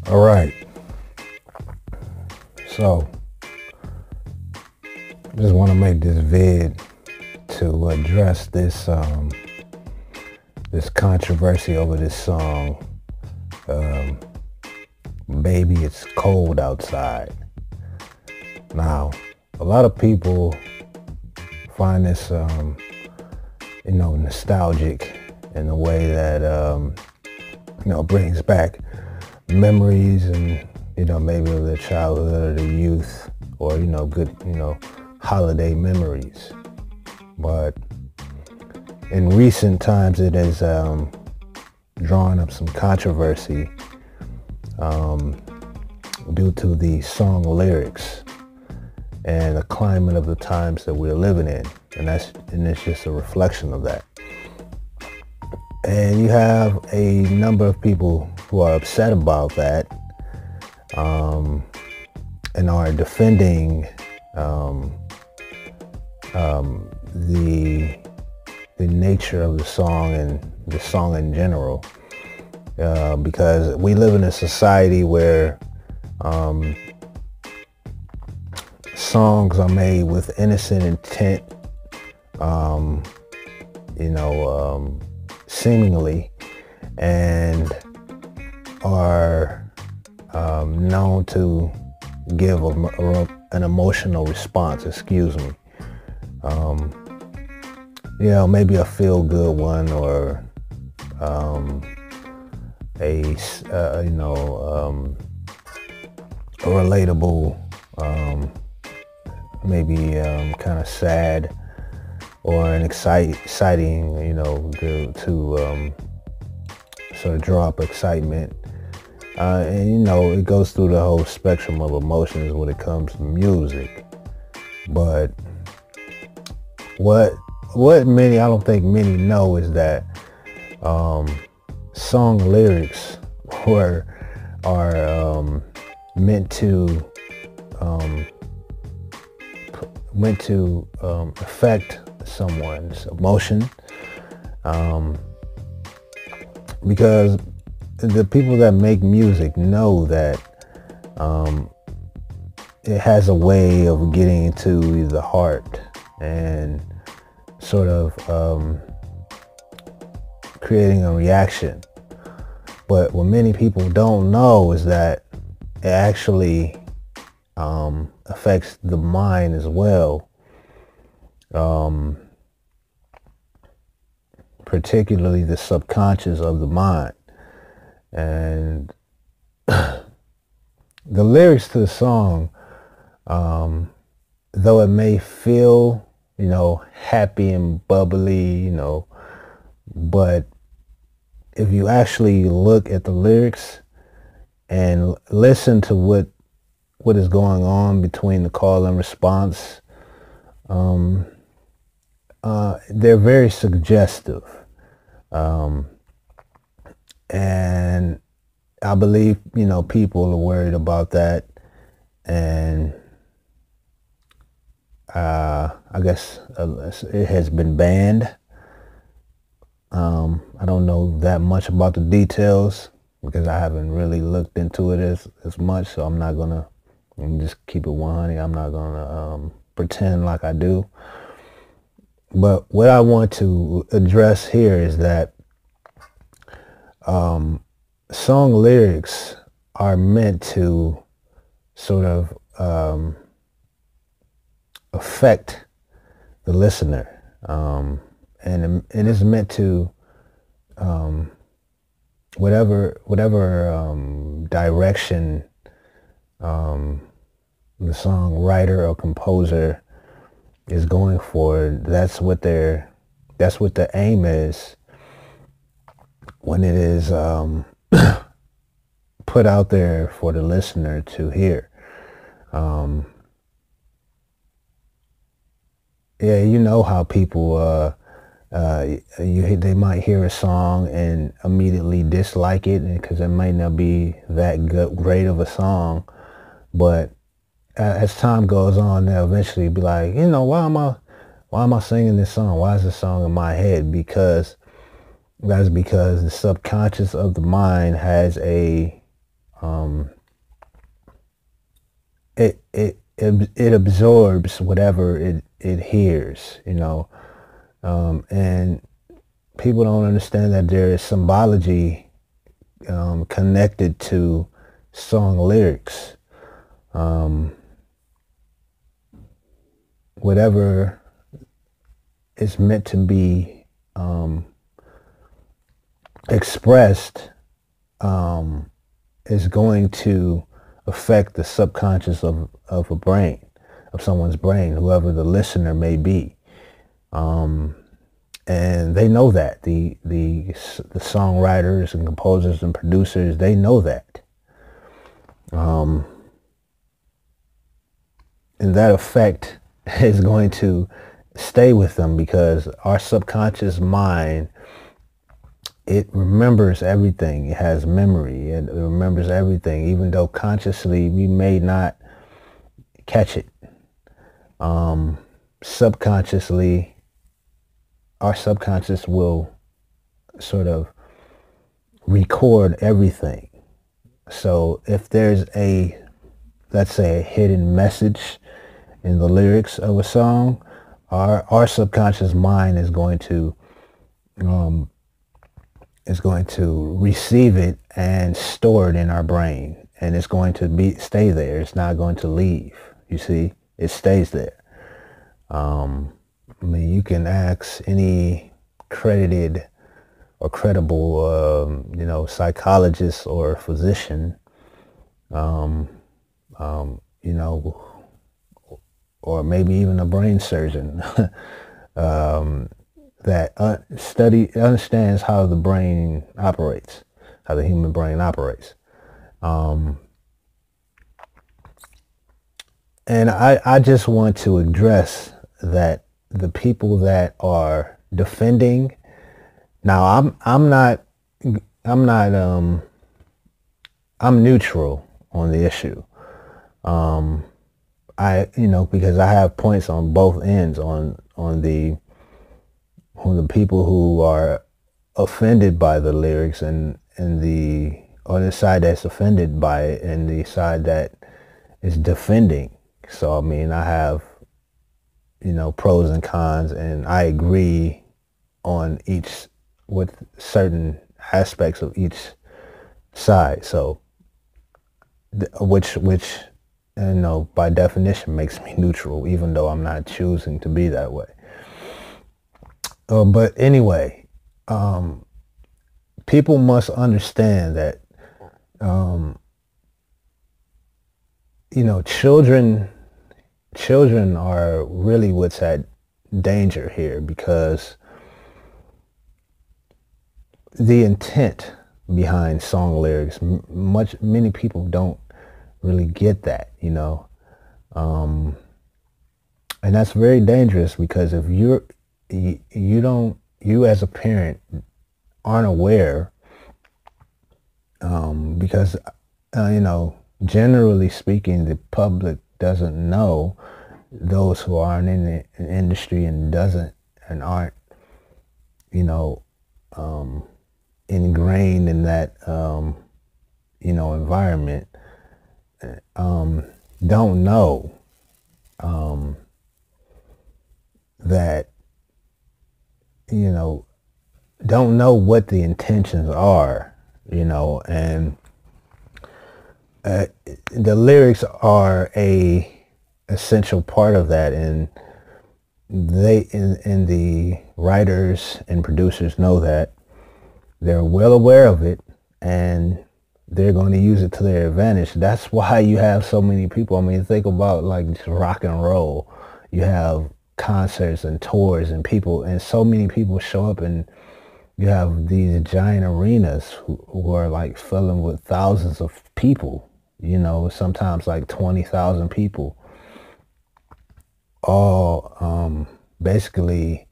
All right, so just want to make this vid to address this controversy over this song, um, "Baby It's Cold Outside." Now, a lot of people find this nostalgic in a way that brings back memories and maybe of their childhood or their youth, or good holiday memories. But in recent times it has drawn up some controversy due to the song lyrics and the climate of the times that we're living in, and it's just a reflection of that. And you have a number of people who are upset about that, and are defending the nature of the song and the song in general, because we live in a society where songs are made with innocent intent, seemingly, and are known to give an emotional response, maybe a feel-good one, or a relatable, maybe kind of sad, or an exciting, to sort of draw up excitement. And it goes through the whole spectrum of emotions when it comes to music. But what I don't think many know is that song lyrics are meant to affect someone's emotion, because the people that make music know that it has a way of getting into the heart and sort of creating a reaction. But what many people don't know is that it actually affects the mind as well, particularly the subconscious of the mind. And the lyrics to the song, though it may feel, happy and bubbly, but if you actually look at the lyrics and listen to what is going on between the call and response, they're very suggestive. And I believe, people are worried about that. And I guess it has been banned. I don't know that much about the details because I haven't really looked into it as much. So I'm just keep it 100. I'm not gonna pretend like I do. But what I want to address here is that song lyrics are meant to sort of affect the listener, and it's meant to whatever direction the songwriter or composer is going for. That's what the aim is when it is put out there for the listener to hear. You know how people they might hear a song and immediately dislike it because it might not be that great of a song, but as time goes on, they'll eventually be like, why am I singing this song? Why is this song in my head? Because that's because the subconscious of the mind has a it absorbs whatever it hears, and people don't understand that there is symbology connected to song lyrics. Whatever is meant to be expressed is going to affect the subconscious of a brain, of someone's brain, whoever the listener may be. And they know that. The songwriters and composers and producers, they know that. And that effect is going to stay with them because our subconscious mind, it remembers everything. It has memory. It remembers everything, even though consciously we may not catch it. Subconsciously, our subconscious will sort of record everything. So if there's let's say, a hidden message in the lyrics of a song, our subconscious mind is going to receive it and store it in our brain, and it's going to stay there. It's not going to leave. You see, it stays there. I mean, you can ask any credited or credible, psychologist or physician, or maybe even a brain surgeon that understands how the brain operates, how the human brain operates. And I just want to address that the people that are defending, now I'm neutral on the issue. Because I have points on both ends, on the people who are offended by the lyrics and the side that's offended by it and the side that is defending. So I mean, I have pros and cons, and I agree on each with certain aspects of each side. So which by definition makes me neutral, even though I'm not choosing to be that way. But anyway, people must understand that children are really what's at danger here, because the intent behind song lyrics, many people don't really get that, and that's very dangerous, because if you as a parent aren't aware, because generally speaking, the public doesn't know, those who aren't in the industry and aren't ingrained in that environment, don't know that don't know what the intentions are, and the lyrics are a essential part of that, and the writers and producers know that. They're well aware of it, and they're going to use it to their advantage. That's why you have so many people. I mean, think about like just rock and roll. You have concerts and tours and people, and so many people show up, and you have these giant arenas who are like filling with thousands of people, sometimes like 20,000 people, all basically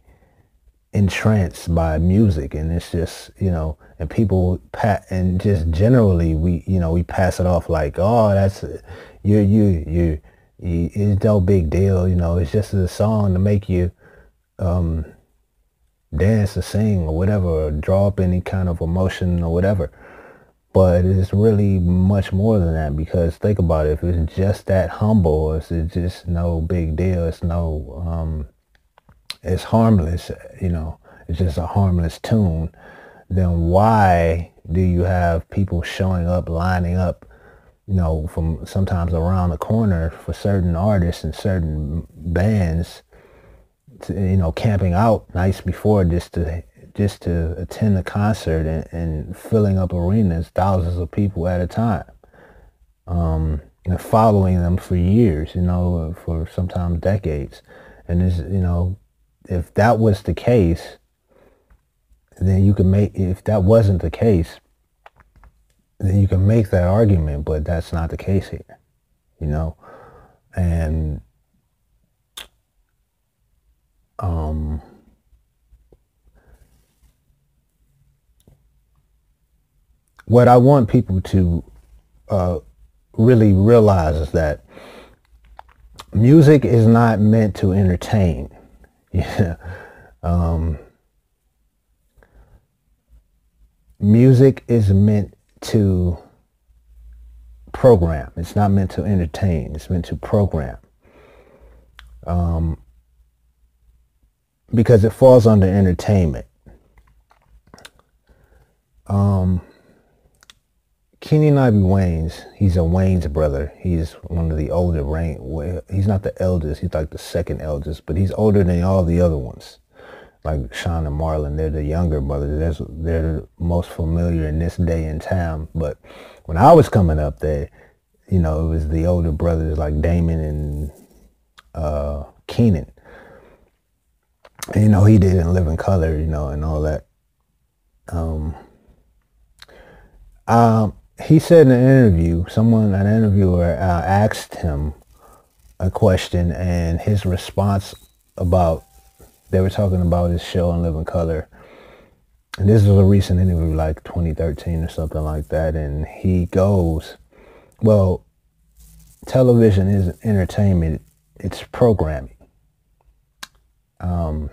entranced by music. And it's just, and people and just generally we pass it off like, oh, that's it's no big deal, it's just a song to make you dance or sing or whatever, or draw up any kind of emotion or whatever. But it's really much more than that, because think about it. If it's just that humble, it's just no big deal. It's harmless, it's just a harmless tune. Then why do you have people showing up, lining up, from sometimes around the corner for certain artists and certain bands, to, camping out nights before just to attend the concert, and filling up arenas, thousands of people at a time, and following them for years, for sometimes decades. And if that was the case, then if that wasn't the case, then you can make that argument, but that's not the case here, and what I want people to really realize is that music is not meant to entertain. Yeah. Music is meant to program. It's not meant to entertain. It's meant to program. Because it falls under entertainment. Kenny Ivory Wayans, he's a Wayans brother. He's one of the older he's not the eldest, he's like the second eldest, but he's older than all the other ones. Like Sean and Marlon, they're the younger brothers. They're the most familiar in this day and time. But when I was coming up there, it was the older brothers like Damon and Keenan. And, he didn't Live in Color, and all that. He said in an interview, an interviewer asked him a question, and his response they were talking about his show on Live in Color. And this was a recent interview, like 2013 or something like that. And he goes, well, television isn't entertainment, it's programming. And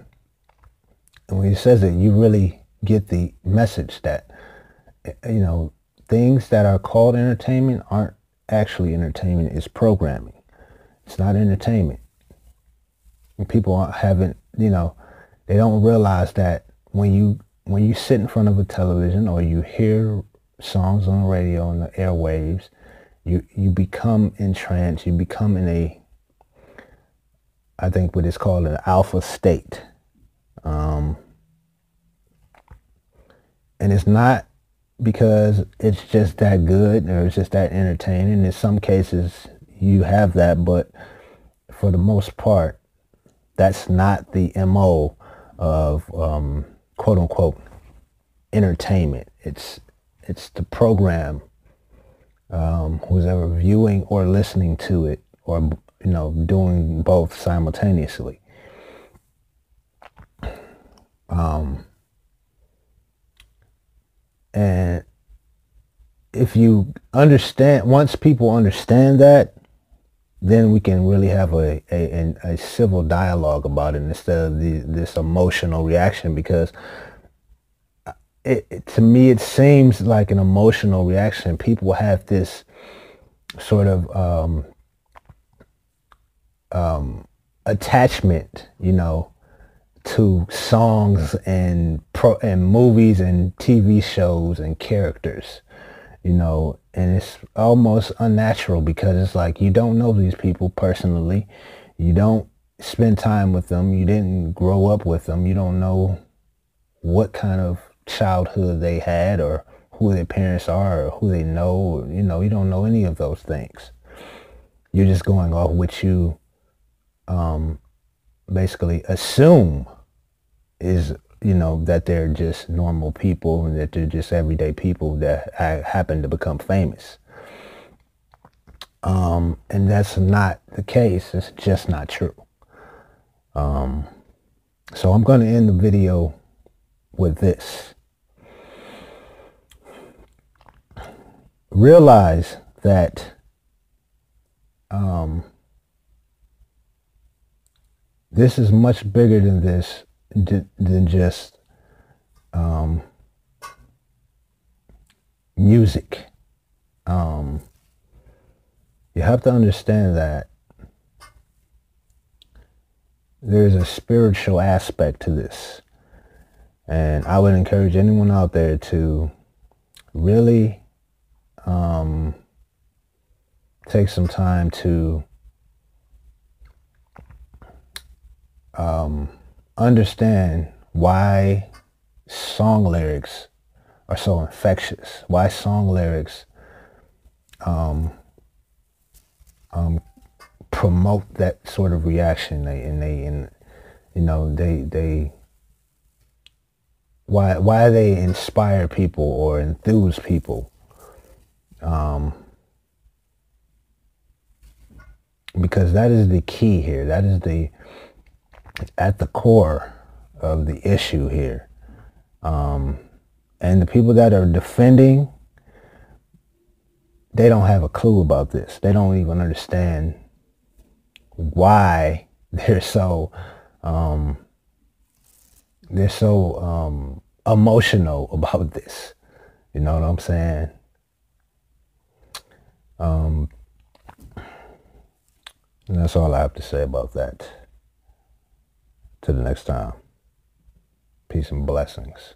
when he says it, you really get the message that, things that are called entertainment aren't actually entertainment, it's programming. It's not entertainment. And people haven't, they don't realize that when you sit in front of a television or you hear songs on the radio, on the airwaves, you become entranced, you become I think what is called an alpha state. And it's not because it's just that good or it's just that entertaining. In some cases you have that, but for the most part, that's not the MO of quote unquote entertainment. It's the program, who's ever viewing or listening to it, or doing both simultaneously. And if you understand, once people understand that, then we can really have a civil dialogue about it instead of this emotional reaction, because to me it seems like an emotional reaction. People have this sort of attachment, to songs and movies and TV shows and characters, and it's almost unnatural, because it's like you don't know these people personally, you don't spend time with them, you didn't grow up with them, you don't know what kind of childhood they had or who their parents are or who they know, you don't know any of those things. You're just going off what you basically assume is, that they're just normal people and that they're just everyday people that happen to become famous. And that's not the case. It's just not true. So I'm going to end the video with this. Realize that this is much bigger than this, than just music. You have to understand that there's a spiritual aspect to this. And I would encourage anyone out there to really take some time to understand why song lyrics are so infectious, why song lyrics promote that sort of reaction. Why they inspire people or enthuse people. Because that is the key here. That is at the core of the issue here. And the people that are defending, they don't have a clue about this. They don't even understand why they're so emotional about this. You know what I'm saying? And that's all I have to say about that. Till the next time. Peace and blessings.